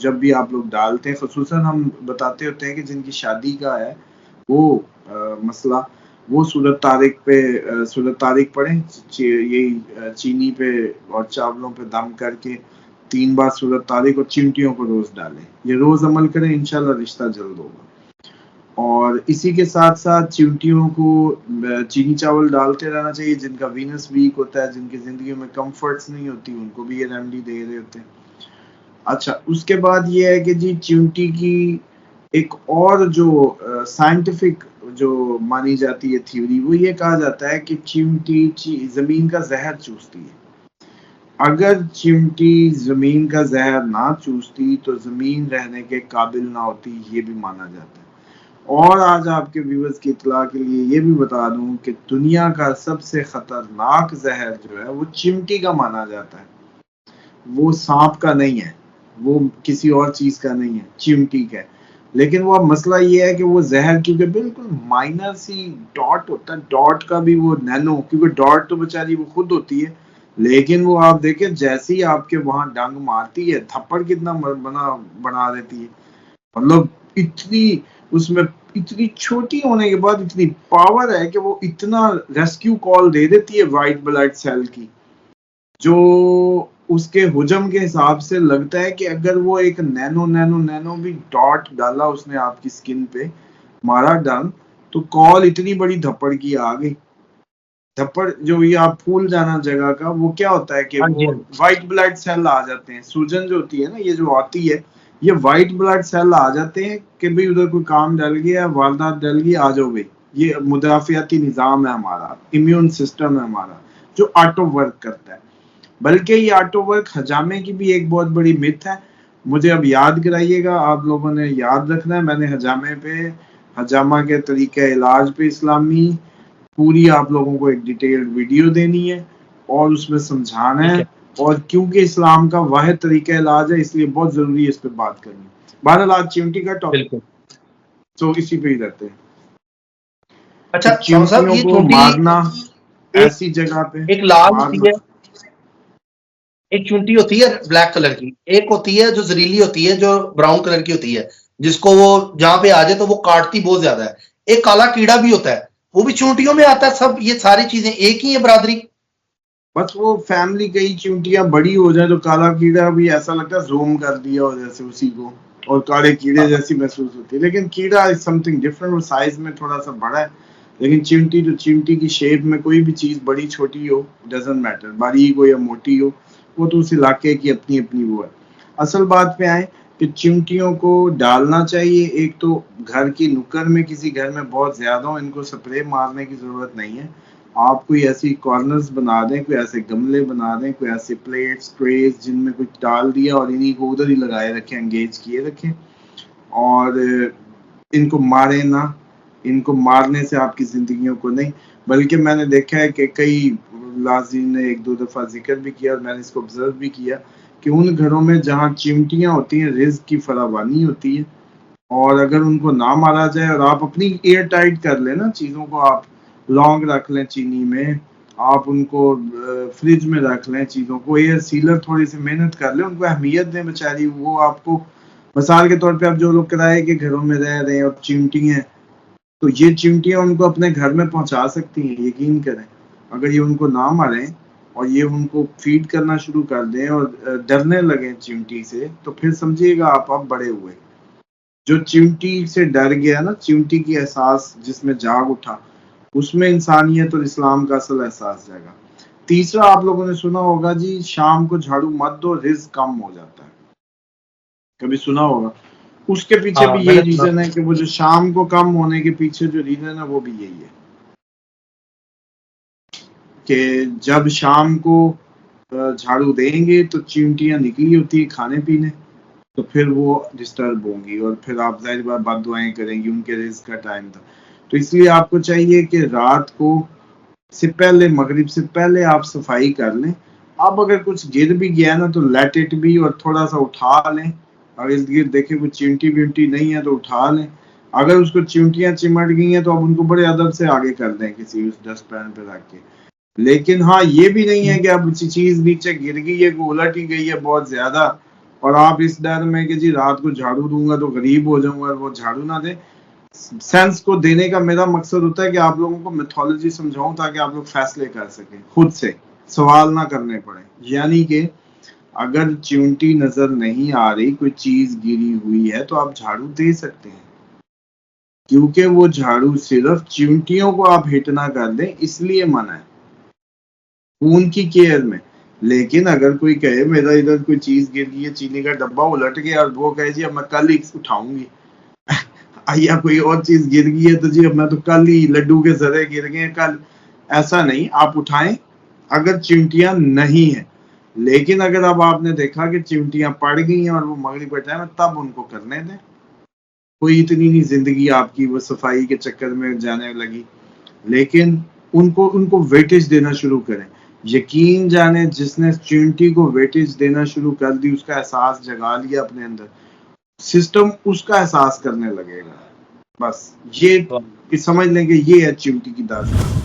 جب بھی آپ لوگ ڈالتے ہیں، خصوصاً ہم بتاتے ہوتے ہیں کہ جن کی شادی کا ہے وہ مسئلہ، وہ سورۃ طارق پڑھیں، یہی چینی پہ اور چاولوں پہ دم کر کے 3 بار سورۃ طارق، اور چمٹیوں کو روز ڈالیں. یہ روز عمل کریں، انشاءاللہ رشتہ جلد ہوگا. اور اسی کے ساتھ ساتھ چمٹیوں کو چینی چاول ڈالتے رہنا چاہیے. جن کا وینس ویک ہوتا ہے، جن کی زندگی میں کمفرٹس نہیں ہوتی، ان کو بھی یہ ریمیڈی دے رہے ہوتے ہیں. اچھا، اس کے بعد یہ ہے کہ جی چمٹی کی ایک اور جو سائنٹیفک جو مانی جاتی ہے تھیوری، وہ یہ کہا جاتا ہے کہ چمٹی زمین کا زہر چوستی ہے. اگر چمٹی زمین کا زہر نہ چوستی تو زمین رہنے کے قابل نہ ہوتی، یہ بھی مانا جاتا ہے. اور آج آپ کے ویورز کی اطلاع کے لیے یہ بھی بتا دوں کہ دنیا کا سب سے خطرناک زہر جو ہے وہ چمٹی کا مانا جاتا ہے. وہ سانپ کا نہیں ہے، وہ کسی اور چیز کا نہیں ہے، چمٹی کا ہے. لیکن وہ مسئلہ یہ ہے کہ وہ زہر کیونکہ بالکل مائنر سی ڈاٹ ہوتا ہے، ڈاٹ کا بھی وہ نینو، کیونکہ ڈاٹ تو بیچاری وہ خود ہوتی ہے، لیکن وہ آپ دیکھیں جیسے ہی آپ کے وہاں ڈنگ مارتی ہے، تھپڑ کتنا بنا دیتی ہے. مطلب اتنی اس میں اتنی چھوٹی ہونے کے بعد اتنی پاور ہے کہ وہ اتنا ریسکیو کال دے دیتی ہے وائٹ بلڈ سیل کی، جو اس کے حجم کے حساب سے لگتا ہے کہ اگر وہ ایک نینو بھی ڈاٹ ڈالا اس نے آپ کی سکن پہ، مارا ڈنگ، تو کال اتنی بڑی دھپڑ کی آ گئی. دھپڑ جو یہ آپ پھول جانا جگہ کا، وہ کیا ہوتا ہے کہ ہاں جی، وہ وائٹ بلڈ سیل آ جاتے ہیں. سوجن جو ہوتی ہے نا، یہ جو آتی ہے، یہ وائٹ بلڈ سیل آ جاتے ہیں کہ بھئی ادھر کوئی کام ڈل گیا، واردات ڈل گئی، آ جاؤ بھئی. یہ مدافعتی نظام ہے ہمارا، امیون سسٹم ہے ہمارا، جو آٹو ورک کرتا ہے. بلکہ یہ آٹو ورک حجامے کی بھی ایک بہت بڑی مت ہے. مجھے اب یاد کرائیے گا، آپ لوگوں نے یاد رکھنا ہے. میں نے حجامے پہ، حجامہ کے طریقہ علاج پہ اسلامی پوری آپ لوگوں کو ایک ڈیٹیلڈ ویڈیو دینی ہے اور اس میں سمجھانا ٹھیک ہے. ہے، اور کیونکہ اسلام کا واحد طریقہ علاج ہے، اس لیے بہت ضروری ہے اس پہ بات کرنی. بہرحال آج چمٹی کا ٹاپک، بالکل. تو اسی پہ ہی رہتے ہیں اچھا کہ ساما صاحب، چمٹیوں یہ کو چونٹی مارنا ایک ایسی جگہ پہ ایک لال ہوتی مارنا. ہے، ایک چونٹی ہوتی ہے بلیک کلر کی، ایک ہوتی ہے جو زہریلی ہوتی ہے جو براؤن کلر کی ہوتی ہے، جس کو وہ جہاں پہ آ جائے تو وہ کاٹتی بہت زیادہ ہے. ایک کالا کیڑا بھی ہوتا ہے، وہ بھی چونٹیوں میں آتا ہے. سب یہ ساری چیزیں ایک ہی ہیں برادری؟ بس وہ فیملی کئی چونٹیاں بڑی ہو جائیں تو کالا کیڑا بھی ایسا لگتا ہے زوم کر دیا ہو جیسے اسی کو، اور کالے کیڑے جیسی محسوس ہوتی ہے. لیکن کیڑا از سم تھنگ ڈفرنٹ، وہ سائز میں تھوڑا سا بڑا ہے. لیکن چمٹی جو چمٹی کی شیپ میں کوئی بھی چیز بڑی چھوٹی ہو، ڈزنٹ میٹر، باریک ہو یا موٹی ہو، وہ تو اس علاقے کی اپنی اپنی وہ ہے. اصل بات پہ آئیں کہ چمٹیوں کو ڈالنا چاہیے ایک تو گھر کی نکر میں، کسی گھر میں بہت زیادہ ہو، ان کو سپرے مارنے کی ضرورت نہیں ہے. آپ کوئی ایسی کارنرز بنا دیں، کوئی ایسے گملے بنا دیں، کوئی ایسے پلیٹس ٹریز جن میں کچھ ڈال دیا اور انہیں کو ادھر ہی لگائے رکھیں، انگیج کیے رکھیں، اور ان کو ماریں نہ. ان کو مارنے سے آپ کی زندگیوں کو نہیں، بلکہ میں نے دیکھا ہے کہ کئی لازم نے ایک دو دفعہ ذکر بھی کیا اور میں نے اس کو آبزرو بھی کیا کہ ان گھروں میں جہاں چمٹیاں ہوتی ہیں، رزق کی فراوانی ہوتی ہے. اور اگر ان کو نہ مارا جائے اور آپ اپنی ایئر ٹائٹ کر لیں نا چیزوں کو، آپ لونگ رکھ لیں چینی میں، آپ ان کو فریج میں رکھ لیں چیزوں کو، ایئر سیلر تھوڑی سی محنت کر لیں، ان کو اہمیت دیں بیچاری. وہ آپ کو مثال کے طور پہ اب جو لوگ کرائے کے گھروں میں رہ رہے ہیں اور چمٹی ہیں، تو یہ چمٹیاں ان کو اپنے گھر میں پہنچا سکتی ہیں، یقین کریں. اگر یہ ان کو نہ ماریں اور یہ ان کو فیڈ کرنا شروع کر دیں اور ڈرنے لگیں چمٹی سے، تو پھر سمجھیے گا آپ اب بڑے ہوئے. جو چمٹی سے ڈر گیا نا، چمٹی کی احساس جس میں جاگ اٹھا، اس میں انسانیت اور اسلام کا اصل احساس جائے گا. تیسرا آپ لوگوں نے سنا ہوگا جی، شام کو جھاڑو مت دو، رزق کم ہو جاتا ہے. کبھی سنا ہوگا. اس کے پیچھے ہاں بھی میں نے یہی سنا. ریزن ہے کہ وہ جو شام کو کم ہونے کے پیچھے جو ریزن ہے وہ بھی یہی ہے کہ جب شام کو جھاڑو دیں گے تو چمٹیاں نکلی ہوتی ہیں کھانے پینے، تو پھر وہ ڈسٹرب ہوں گی اور پھر آپ ظاہر بات بد دعائیں کریں گی، ان کے رزق کا ٹائم تھا. تو اس لیے آپ کو چاہیے کہ رات کو سے پہلے، مغرب سے پہلے آپ صفائی کر لیں. اب اگر کچھ گر بھی گیا نا تو لیٹ اٹ بھی، اور تھوڑا سا اٹھا لیں. اگر ارد گرد دیکھیں کوئی چمٹی ومٹی نہیں ہے تو اٹھا لیں. اگر اس کو چمٹیاں چمٹ گئی ہیں تو اب ان کو بڑے ادب سے آگے کر دیں کسی اس ڈسٹ پین پہ رکھ کے. لیکن ہاں یہ بھی نہیں ہے کہ اب چیز نیچے گر گئی ہے، الٹ ہی گئی ہے بہت زیادہ، اور آپ اس ڈر میں کہ جی رات کو جھاڑو دوں گا تو غریب ہو جاؤں گا اور وہ جھاڑو نہ دے. سینس کو دینے کا میرا مقصد ہوتا ہے کہ آپ لوگوں کو میتھولوجی سمجھاؤں تاکہ آپ لوگ فیصلے کر سکیں خود سے, سوال نہ کرنے پڑے. یعنی کہ اگر چیونٹی نظر نہیں آ رہی, کوئی چیز گری ہوئی ہے, تو آپ جھاڑو دے سکتے ہیں, کیونکہ وہ جھاڑو صرف چیونٹیوں کو آپ ہٹ نہ کر دیں اس لیے منع ہے خون کی کیئر میں. لیکن اگر کوئی کہے میرا ادھر کوئی چیز گر گئی ہے, چینی کا ڈبہ الٹ گیا, اور وہ کہے جی اب میں کل ہی اٹھاؤں گی, یا کوئی اور چیز گر گئی ہے تو جی اب میں تو کل ہی, لڈو کے ذرے گر گئے ہیں کل, ایسا نہیں. آپ اٹھائیں اگر چمٹیاں نہیں ہیں. لیکن اگر اب آپ نے دیکھا کہ چمٹیاں پڑ گئی ہیں اور وہ مغرب کا ٹائم ہے, تب ان کو کرنے دیں. کوئی اتنی نہیں زندگی آپ کی وہ صفائی کے چکر میں جانے لگی. لیکن ان کو ویٹیج دینا شروع کریں. یقین جانے جس نے چمٹی کو ویٹیج دینا شروع کر دی, اس کا احساس جگا لیا اپنے اندر, سسٹم اس کا احساس کرنے لگے گا. بس یہ کہ سمجھ لیں کہ یہ ہے چمٹی کی داستان.